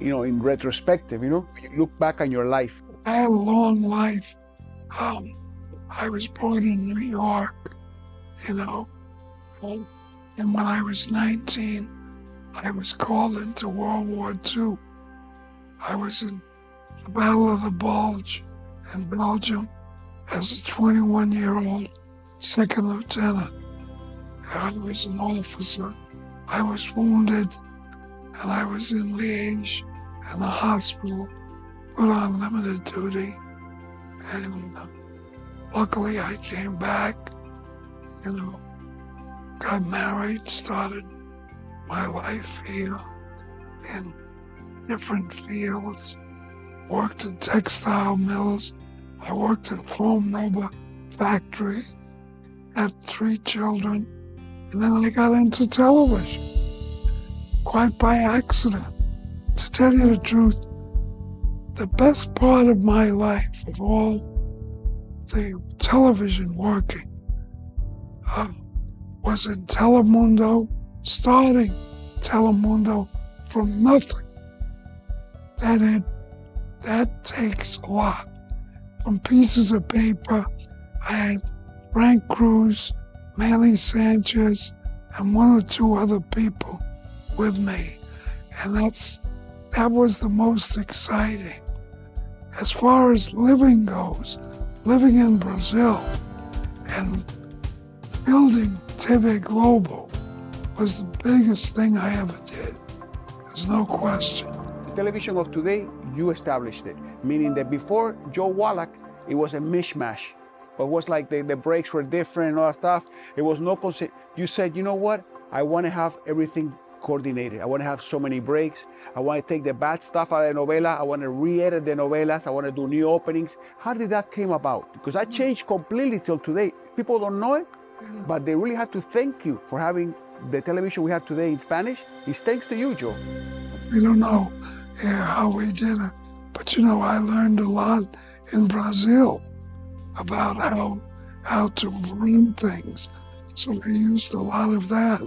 in retrospective, you look back on your life. I had a long life. I was born in New York, and when I was 19, I was called into World War II. I was in the Battle of the Bulge in Belgium as a 21-year-old second lieutenant. I was an officer. I was wounded, and I was in Liège in the hospital, put on limited duty, and luckily I came back, got married, started my life here in different fields, worked in textile mills, I worked in foam rubber factory, had 3 children, and then I got into television, quite by accident. To tell you the truth, the best part of my life, of all the television working, was in Telemundo, starting Telemundo from nothing. That takes a lot. From pieces of paper, I had Frank Cruz, Manny Sanchez, and 1 or 2 other people with me. And that was the most exciting. As far as living goes, living in Brazil and building TV Globo was the biggest thing I ever did. There's no question. The television of today, you established it, meaning that before Joe Wallach, it was a mishmash. But it was like the breaks were different and all that stuff. It was no concept. You said, you know what? I want to have everything coordinated. I want to have so many breaks. I want to take the bad stuff out of the novela. I want to re-edit the novelas. I want to do new openings. How did that came about? Because that changed completely till today. People don't know it, but they really have to thank you for having the television we have today in Spanish. It's thanks to you, Joe. We don't know how we did it, but I learned a lot in Brazil about how to run things. So we used a lot of that.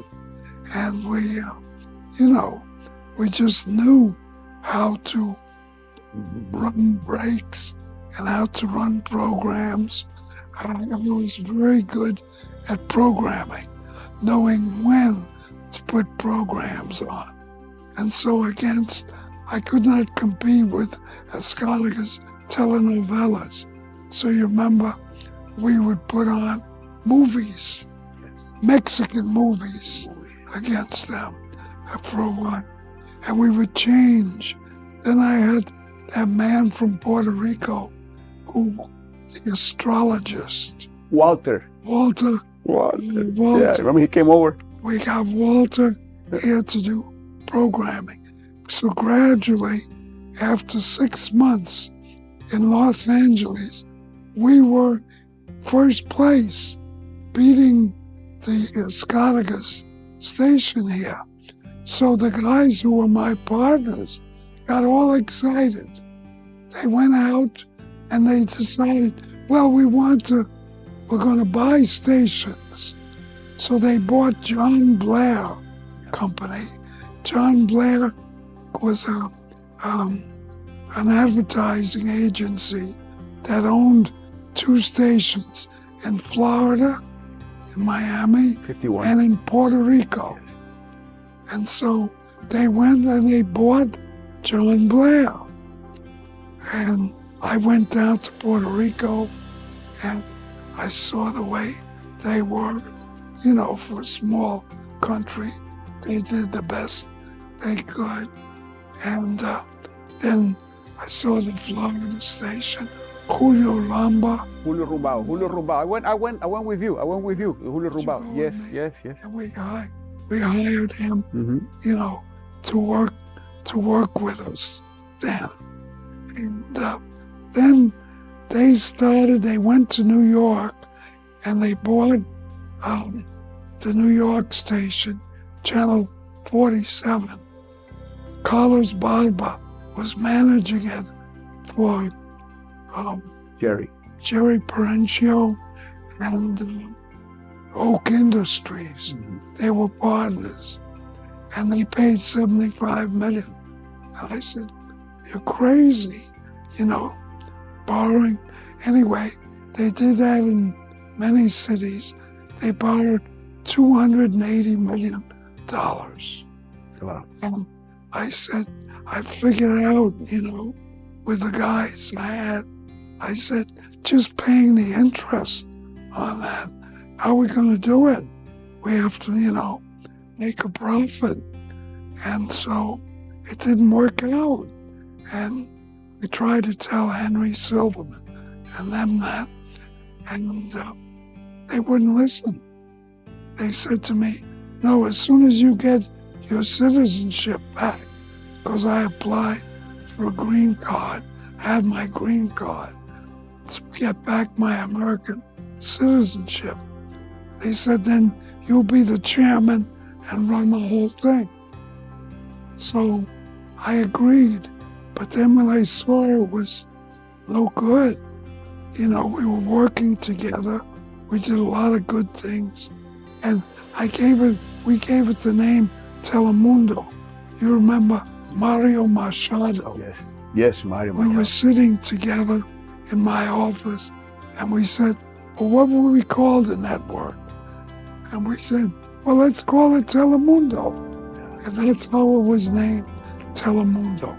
And we just knew how to run breaks and how to run programs. I was very good at programming, knowing when to put programs on. And so I could not compete with Escalica's telenovelas. So you remember, we would put on movies, Mexican movies, against them for a while. And we would change. Then I had that man from Puerto Rico, the astrologist. Walter. Walter. Yeah, remember he came over? We got Walter here to do programming. So gradually, after 6 months in Los Angeles, we were first place, beating the Escalica's station here. So the guys who were my partners got all excited. They went out and they decided, well, we're going to buy stations. So they bought John Blair Company. John Blair was an advertising agency that owned 2 stations in Florida, in Miami, 51. and in Puerto Rico. And so they went and they bought John Blair. And I went down to Puerto Rico and I saw the way they were, for a small country. They did the best they could. And then I saw the Florida station, Julio Rumbao. I went with you. Julio Rumbao. Yes. And we hired him, to work with us then. And then they went to New York and they bought the New York station, Channel 47. Carlos Barba was managing it for Jerry Perenchio and Oak Industries. They were partners, and they paid $75 million And I said, you're crazy, borrowing. Anyway, they did that in many cities. They borrowed $280 million. Wow. And I said, I figured out, with the guys I had, I said, just paying the interest on that, how are we going to do it? We have to, make a profit. And so it didn't work out. And we tried to tell Henry Silverman and them that, and they wouldn't listen. They said to me, no, as soon as you get your citizenship back, because I applied for a green card, had my green card, to get back my American citizenship. They said, then you'll be the chairman and run the whole thing. So I agreed. But then when I saw it was no good, we were working together. We did a lot of good things. And we gave it the name Telemundo. You remember Mario Machado? Yes, Mario Machado. We were sitting together in my office and we said, well, what will we call the network? And we said, well, let's call it Telemundo. And that's how it was named, Telemundo.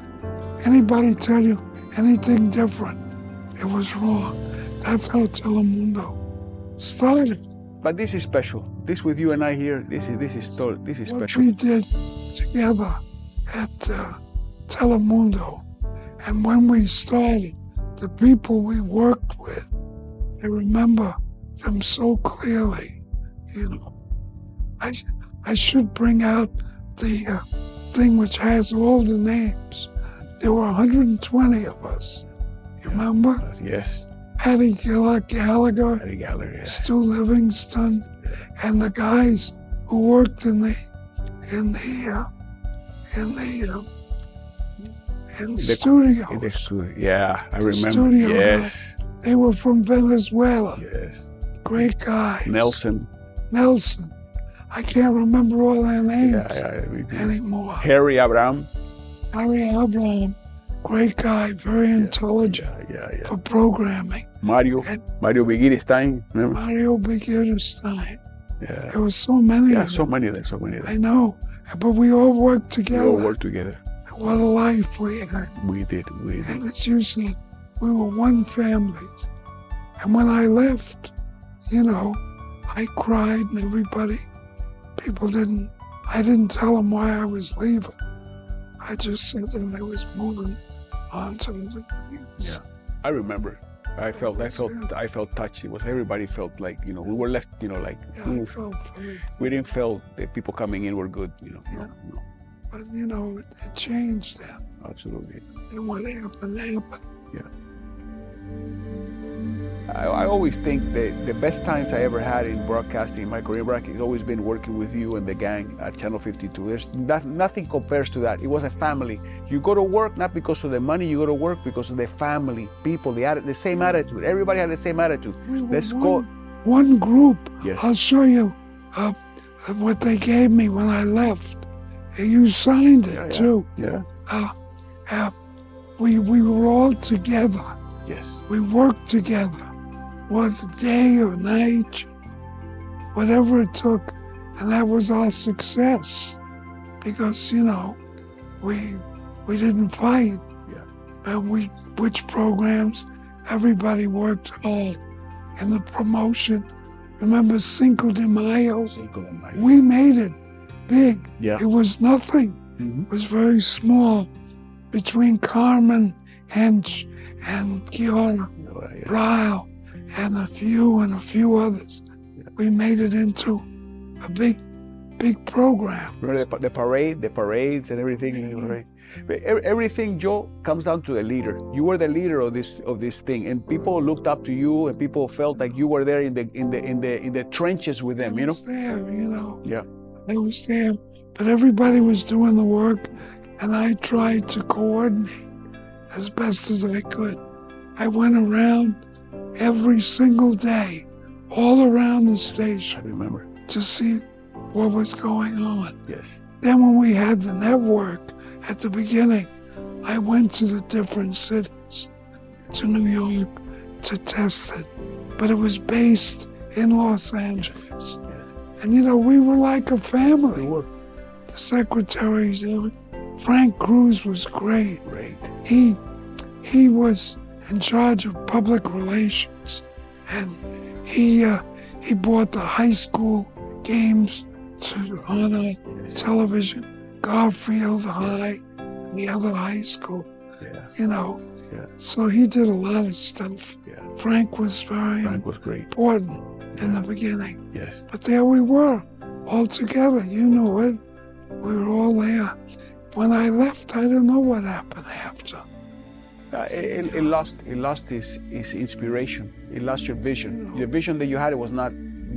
Anybody tell you anything different, it was wrong. That's how Telemundo started. But this is special. This with you and I here, this is special. What we did together at Telemundo, and when we started, the people we worked with, I remember them so clearly. I should bring out the thing which has all the names. There were 120 of us. You remember? Yes. Eddie Gallagher, Yeah. Stu Livingston, and the guys who worked in the studios. Yeah, I remember. Studio Yes. guys. They were from Venezuela. Yes. Great guys. Nelson. I can't remember all their names Yeah. anymore. Harry Abraham. Harry Abraham, great guy, very intelligent Yeah. for programming. Mario Begiristain. Remember? Mario Begiristain. Yeah. There were so many of them. So many of them. I know, but we all worked We together. all worked together. What a life we had. We did. And as you said, we were one family. And when I left, I cried and I didn't tell them why I was leaving. I just said that I was moving on to other things. Yeah, I remember. I felt touched. It was everybody felt like we were left. I felt very. We didn't feel the people coming in were good. Yeah. No. But it changed them. Absolutely. And what happened. Yeah. I always think that the best times I ever had in broadcasting, in my career broadcasting, has always been working with you and the gang at Channel 52. There's nothing compares to that. It was a family. You go to work not because of the money, you go to work because of the family, people, the same attitude. Everybody had the same attitude. Let's go. One group. Yes. I'll show you what they gave me when I left. You signed it too. Yeah. We were all together. Yes. We worked together. Whether day or night, whatever it took, and that was our success. Because, we didn't fight. Yeah. And which programs, everybody worked hard. And the promotion, remember Cinco de Mayo? We made it big. Yeah. It was nothing. Mm-hmm. It was very small between Carmen Hench and Giora Ryle and a few others. Yeah. We made it into a big program. Remember the parades and everything. Right? Everything, Joe, comes down to the leader. You were the leader of this thing, and people looked up to you, and people felt like you were there in the trenches with them. I was there, Yeah. I was there, but everybody was doing the work, and I tried to coordinate as best as I could. I went around every single day, all around the station. I remember. To see what was going on. Yes. Then when we had the network at the beginning, I went to the different cities, to New York, to test it. But it was based in Los Angeles. And we were like a family. We were. The secretaries, Frank Cruz was great. Great. He was in charge of public relations, and he brought the high school games on our television, Garfield High, and the other high school. So he did a lot of stuff. Frank was very great. important in the beginning. Yes. But there we were, all together. You know it. We were all there. When I left, I don't know what happened after. It lost its inspiration. It lost your vision. The vision that you had, it was not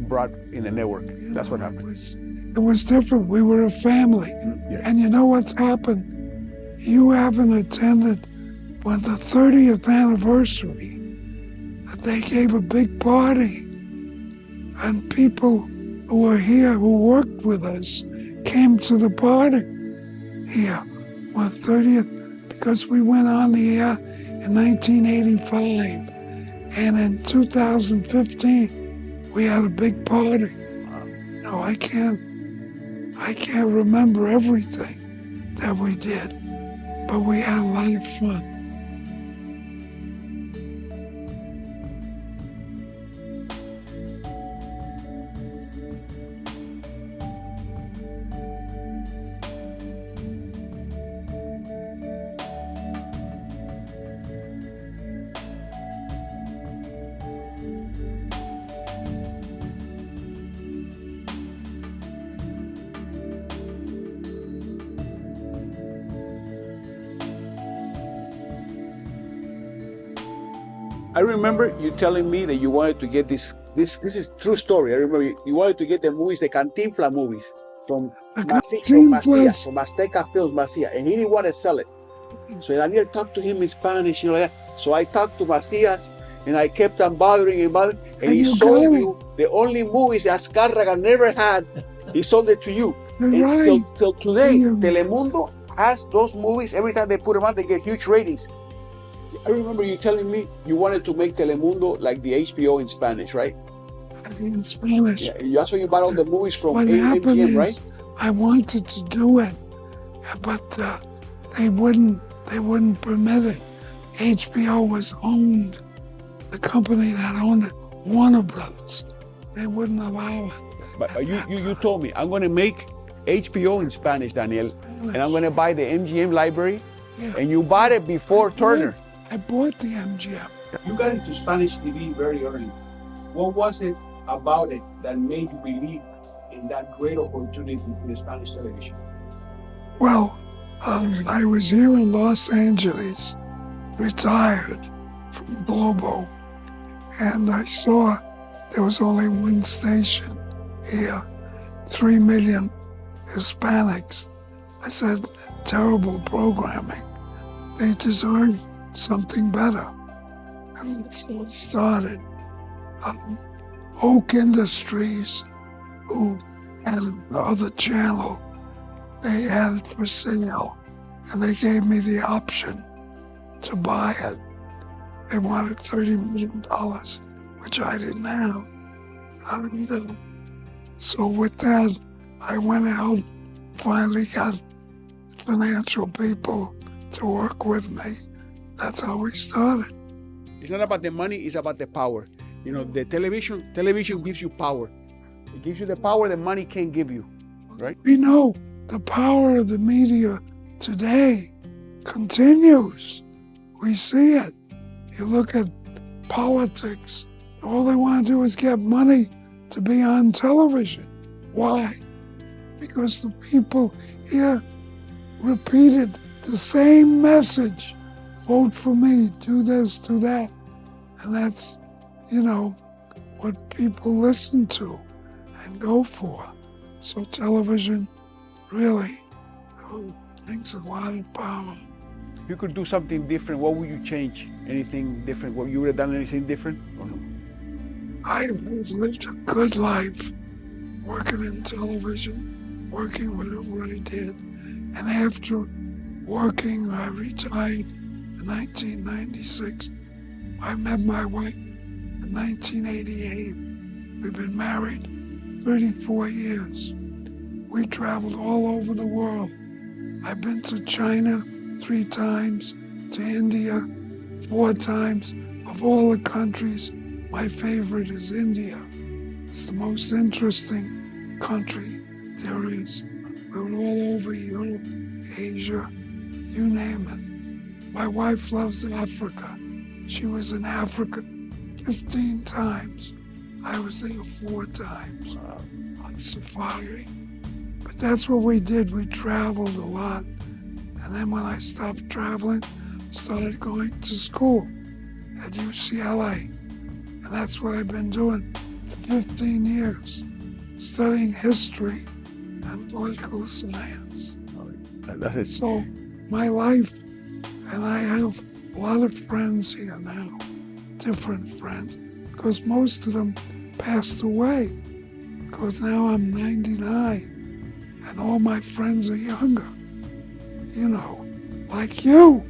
brought in the network. That's what happened. It was different. We were a family. And you know what's happened? You haven't attended when the 30th anniversary, they gave a big party. And people who were here, who worked with us, came to the party here on 30th, because we went on the air in 1985. And in 2015, we had a big party. No, I can't remember everything that we did, but we had a lot of fun. I remember you telling me that you wanted to get this is true story. I remember you wanted to get the movies, the Cantinflas movies from Azteca Films, Macia, and he didn't want to sell it. So Daniel talked to him in Spanish, like that. So I talked to Macias, and I kept on bothering him, and he sold you the only movies Azcárraga never had. He sold it to you. Right. Till today, Telemundo has those movies. Every time they put them out, they get huge ratings. I remember you telling me you wanted to make Telemundo like the HBO in Spanish, right? In Spanish. Yeah, that's why you bought all the movies from MGM, right? I wanted to do it, but they wouldn't permit it. HBO was owned, the company that owned it, Warner Brothers. They wouldn't allow it. But you told me, I'm going to make HBO in Spanish, Daniel, and I'm going to buy the MGM library, and you bought it before Turner. I bought the MGM. You got into Spanish TV very early. What was it about it that made you believe in that great opportunity in Spanish television? Well, I was here in Los Angeles, retired from Globo, and I saw there was only one station here, 3 million Hispanics. I said, terrible programming. They deserve something better. And that's how it started. Oak Industries, who had the other channel, they had it for sale, and they gave me the option to buy it. They wanted $30 million, which I didn't have. So with that, I went out, finally got financial people to work with me. That's how we started. It's not about the money, it's about the power. You know, the television gives you power. It gives you the power that money can't give you, right? We know the power of the media today continues. We see it. You look at politics, all they want to do is get money to be on television. Why? Because the people here repeated the same message. Vote for me, do this, do that. And that's, what people listen to and go for. So television really brings a lot of power. If you could do something different, what would you change? Anything different? What you would have done anything different or no? I lived a good life working in television, working whatever I did. And after working. I retired in 1996. I met my wife in 1988. We've been married 34 years. We traveled all over the world. I've been to China 3 times, to India 4 times. Of all the countries, my favorite is India. It's the most interesting country there is. We were all over Europe, Asia, you name it. My wife loves Africa. She was in Africa 15 times. I was there 4 times on safari. But that's what we did. We traveled a lot. And then when I stopped traveling, started going to school at UCLA. And that's what I've been doing for 15 years, studying history and political science. That's it. So my life, and I have a lot of friends here now, different friends, because most of them passed away, because now I'm 99 and all my friends are younger, you know, like you.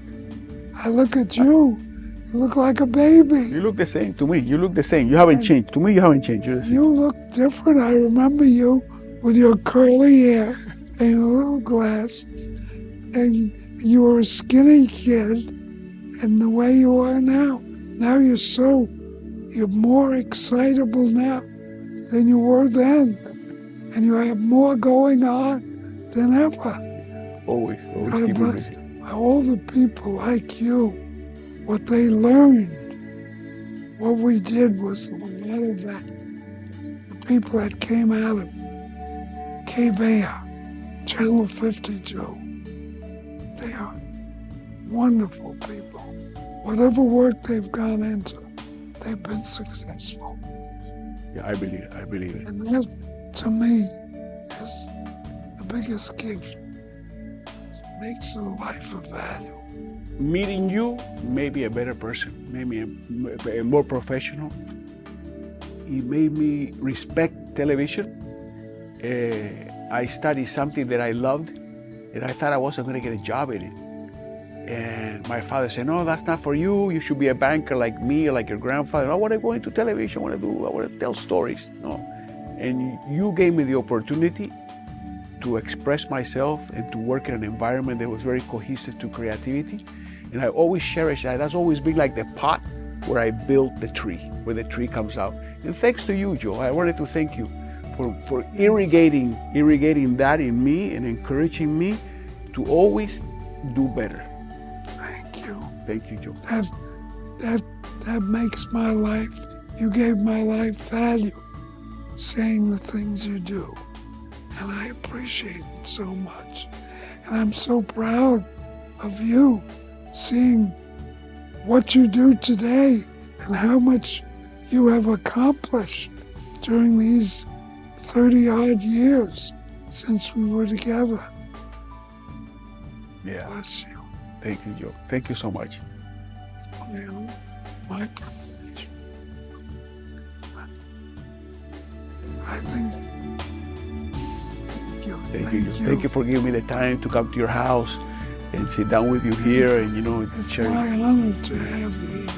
I look at you, you look like a baby. You look the same to me. You look the same. You haven't changed. To me, you haven't changed. You're the same. You look different. I remember you with your curly hair and your little glasses, and you were a skinny kid, and the way you are now, you're more excitable now than you were then, and you have more going on than ever. Always God keep me bless busy. all the people like you, what they learned. What we did was a lot of that. The people that came out of KVA, Channel 52, they are wonderful people. Whatever work they've gone into, they've been successful. Yeah, I believe it. I believe it. And that, to me, is the biggest gift. It makes a life of value. Meeting you made me a better person, made me a more professional. It made me respect television. I studied something that I loved, and I thought I wasn't going to get a job in it. And my father said, no, that's not for you. You should be a banker like me or like your grandfather. I want to go into television. I want to tell stories. No. And you gave me the opportunity to express myself and to work in an environment that was very cohesive to creativity. And I always cherish that. That's always been like the pot where I built the tree, where the tree comes out. And thanks to you, Joe. I wanted to thank you for irrigating that in me and encouraging me to always do better. Thank you. Thank you, Joe. That makes my life, you gave my life value, saying the things you do. And I appreciate it so much. And I'm so proud of you, seeing what you do today and how much you have accomplished during these 30-odd years since we were together. Yeah. Bless you. Thank you, Joe. Thank you so much. Well, my privilege. I think. Thank you. Thank you for giving me the time to come to your house and sit down with you here and, It's share. my honor to have you here.